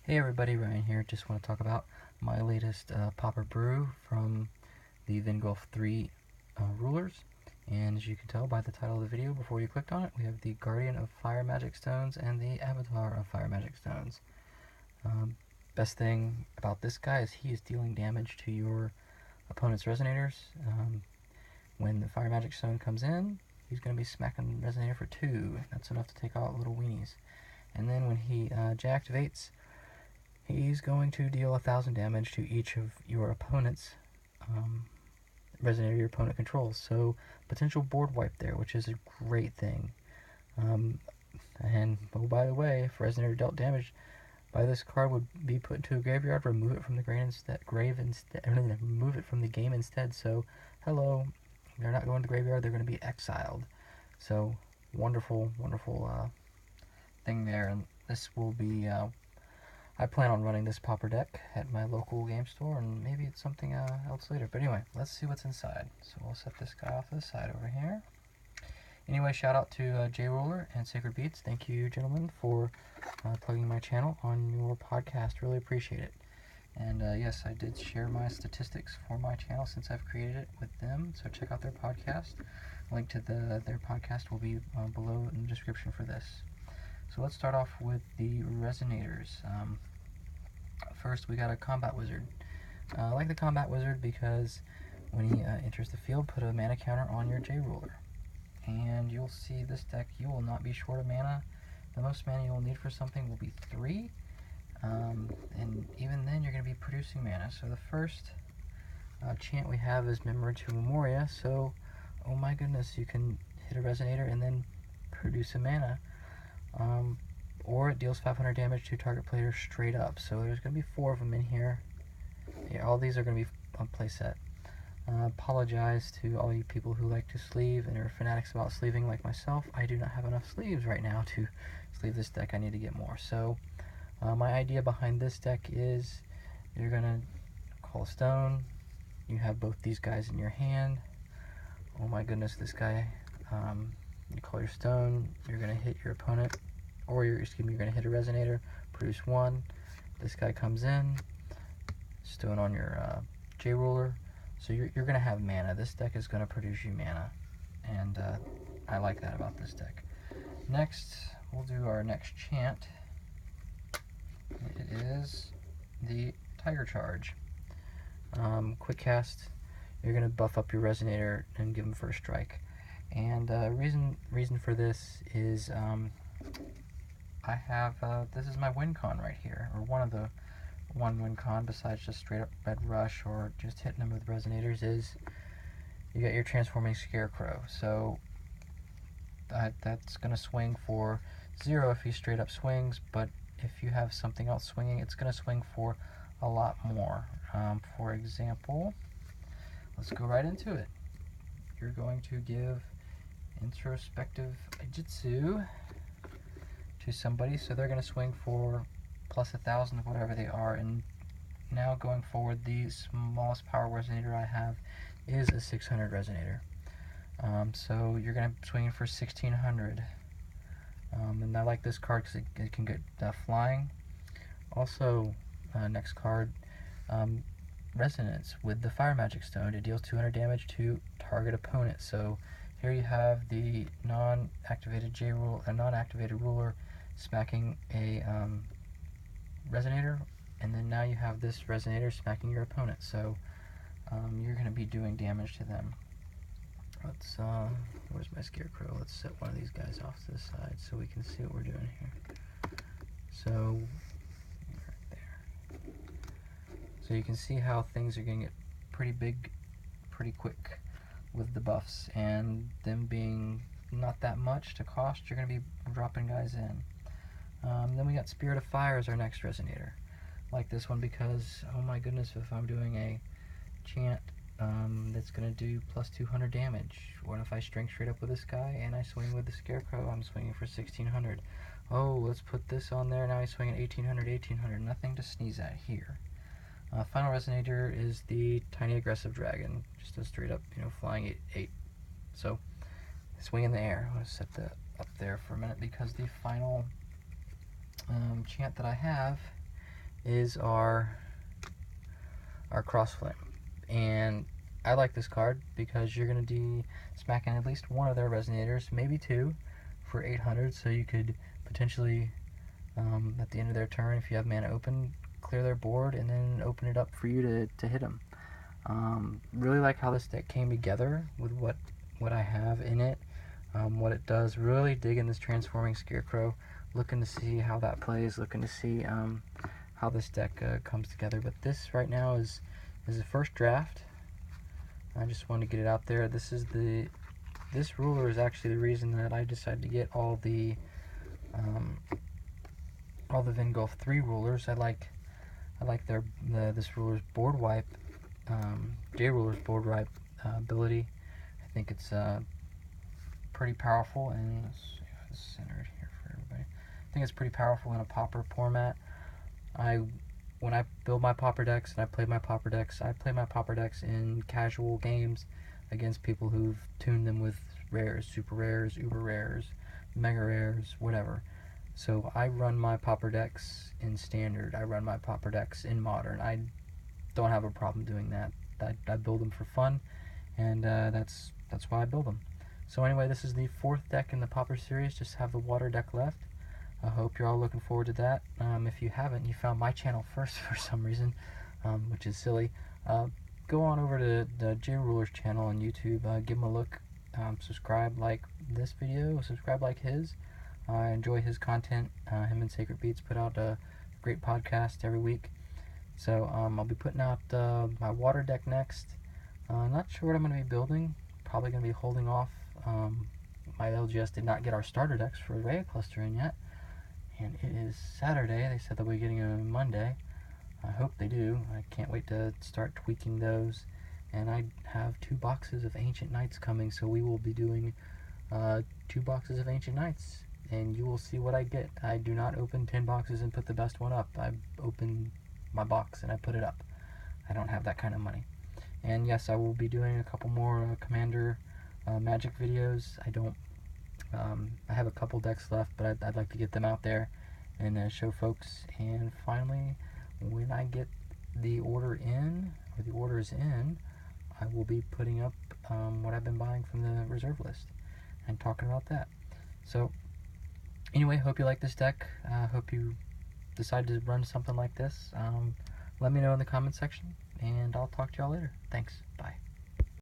Hey everybody, Ryan here. Just want to talk about my latest Pauper brew from the Vingolf 3 rulers. And as you can tell by the title of the video before you clicked on it, we have the Guardian of Fire Magic Stones and the Avatar of Fire Magic Stones. Best thing about this guy is he is dealing damage to your opponent's resonators. When the Fire Magic Stone comes in, he's going to be smacking the resonator for 2. That's enough to take out little weenies. And then when he deactivates, he's going to deal 1,000 damage to each of your opponent's resonator your opponent controls. So potential board wipe there, which is a great thing. And oh, by the way, if resonator dealt damage by this card would be put into a graveyard, remove it from the remove it from the game instead. So hello, they're not going to the graveyard; they're going to be exiled. So wonderful, wonderful thing there, and this will be. I plan on running this Pauper deck at my local game store, and maybe it's something else later. But anyway, let's see what's inside. So we'll set this guy off to the side over here. Anyway, shout out to J Ruler and Sacred Beats. Thank you, gentlemen, for plugging my channel on your podcast. Really appreciate it. And yes, I did share my statistics for my channel since I've created it with them. So check out their podcast. Link to their podcast will be below in the description for this. So let's start off with the resonators. First, we got a Combat Wizard. I like the Combat Wizard because when he enters the field, put a mana counter on your J Ruler. And you'll see this deck, you will not be short of mana. The most mana you will need for something will be 3. And even then, you're going to be producing mana. So the first chant we have is Memory to Memoria. So, oh my goodness, you can hit a resonator and then produce a mana. Or it deals 500 damage to target player straight up. So there's going to be 4 of them in here. Yeah, all these are going to be on playset. Apologize to all you people who like to sleeve and are fanatics about sleeving like myself. I do not have enough sleeves right now to sleeve this deck. I need to get more. So my idea behind this deck is you're going to call a stone. You have both these guys in your hand. Oh my goodness, this guy. You call your stone. You're going to hit your opponent. Or you're going to hit a resonator, produce 1. This guy comes in, stone on your J Ruler. So you're going to have mana. This deck is going to produce you mana. And I like that about this deck. Next, we'll do our next chant. It is the Tiger Charge. Quick cast. You're going to buff up your resonator and give him first strike. And reason for this is I have, this is my win con right here, or one of the win con besides just straight up red rush or just hitting them with resonators is you got your transforming scarecrow. So that's going to swing for 0 if he straight up swings, but if you have something else swinging, it's going to swing for a lot more. For example, let's go right into it. You're going to give introspective Jitsu to somebody, so they're going to swing for plus 1,000 of whatever they are. And now going forward, the smallest power resonator I have is a 600 resonator. So you're going to swing for 1,600. And I like this card because it can get flying. Also, next card, Resonance with the Fire Magic Stone. It deals 200 damage to target opponent. So here you have the non-activated non-activated ruler smacking a resonator, and then now you have this resonator smacking your opponent. So you're going to be doing damage to them. Let's where's my scarecrow? Let's set one of these guys off to the side so we can see what we're doing here. So right there. So you can see how things are going to get pretty big pretty quick with the buffs, and them being not that much to cost, you're going to be dropping guys in. Then we got Spirit of Fire as our next resonator. Like this one because, oh my goodness, if I'm doing a chant that's going to do plus 200 damage, what if I string straight up with this guy and I swing with the Scarecrow? I'm swinging for 1,600. Oh, let's put this on there. Now he's swinging 1,800. Nothing to sneeze at here. Final resonator is the Tiny Aggressive Dragon, just a straight up, flying 8. So, swing in the air. I'm going to set that up there for a minute because the final chant that I have is our Cross Flame. And I like this card because you're going to be smacking at least one of their Resonators, maybe two, for 800, so you could potentially, at the end of their turn, if you have mana open, clear their board and then open it up for you to hit them. Really like how this deck came together with what I have in it, what it does. Really digging this Transforming Scarecrow, looking to see how that plays, looking to see how this deck comes together. But this right now is the first draft. I just wanted to get it out there. This ruler is actually the reason that I decided to get all the Vingolf 3 rulers. I like this ruler's board wipe, J ruler's board wipe ability. I think it's pretty powerful, and let's see if it's centered here for everybody. I think it's pretty powerful in a Pauper format. When I build my Pauper decks and I play my Pauper decks, I play my Pauper decks in casual games against people who've tuned them with rares, super rares, uber rares, mega rares, whatever. So I run my Pauper decks in standard. I run my Pauper decks in modern. I don't have a problem doing that. I build them for fun, and that's why I build them. So anyway, this is the 4th deck in the Pauper series. Just have the water deck left. I hope you're all looking forward to that. If you haven't, you found my channel first for some reason, which is silly. Go on over to the J Ruler's channel on YouTube. Give him a look. Subscribe, like this video. Subscribe, like his. I enjoy his content. Him and Sacred Beats put out a great podcast every week. So I'll be putting out my water deck next. Not sure what I'm going to be building. Probably going to be holding off. My LGS did not get our starter decks for Raya Cluster in yet. And it is Saturday. They said they'll be getting them on Monday. I hope they do. I can't wait to start tweaking those. And I have 2 boxes of Ancient Knights coming, so we will be doing 2 boxes of Ancient Knights. And you will see what I get. I do not open 10 boxes and put the best one up. I open my box and I put it up. I don't have that kind of money. And yes, I will be doing a couple more Commander Magic videos. I have a couple decks left, but I'd like to get them out there and show folks. And finally, when I get the order in, or the orders in, I will be putting up what I've been buying from the reserve list and talking about that. So anyway, hope you like this deck. Hope you decide to run something like this. Let me know in the comment section, and I'll talk to y'all later. Thanks. Bye.